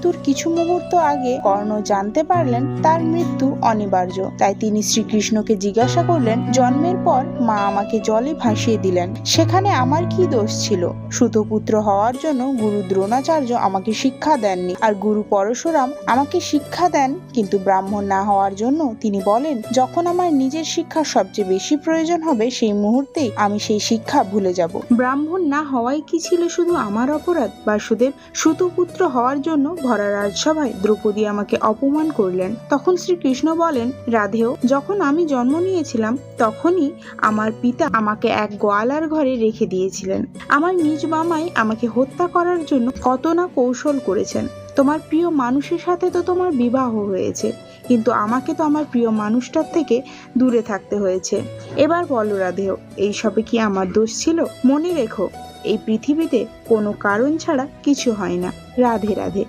মৃত্যুর কিছু মুহূর্ত আগে কর্ণ জানতে পারলেন তার মৃত্যু অনিবার্য। তাই তিনি শ্রীকৃষ্ণকে জিজ্ঞাসা করলেন, জন্মের পর মা আমাকে জলে ভাসিয়ে দিলেন, সেখানে আমার কি দোষ ছিল? সুতপুত্র হওয়ার জন্য গুরু দ্রোণাচার্য আমাকে শিক্ষা দেননি, আর গুরু পরশুরাম আমাকে শিক্ষা দেন, কিন্তু ব্রাহ্মণ না হওয়ার জন্য তিনি বলেন, যখন আমার নিজের শিক্ষার সবচেয়ে বেশি প্রয়োজন হবে সেই মুহূর্তেই আমি সেই শিক্ষা ভুলে যাব। ব্রাহ্মণ না হওয়াই কি ছিল শুধু আমার অপরাধ? বাসুদেব, সুতপুত্র হওয়ার জন্য ভরা রাজসভায় দ্রৌপদী আমাকে অপমান করলেন। তখন শ্রীকৃষ্ণ বলেন, রাধেয়, যখন আমি জন্ম নিয়েছিলাম তখনই আমার পিতা আমাকে এক গোয়ালার ঘরে রেখে দিয়েছিলেন। আমার নিজ মামাই আমাকে হত্যা করার জন্য কত না কৌশল করেছেন। তোমার প্রিয় মানুষের সাথে তো তোমার বিবাহ হয়েছে, কিন্তু আমাকে তো আমার প্রিয় মানুষটার থেকে দূরে থাকতে হয়েছে। এবার বলো রাধেয়, এইসবে কি আমার দোষ ছিল? মনে রেখো, এই পৃথিবীতে কোনো কারণ ছাড়া কিছু হয় না। রাধে রাধে।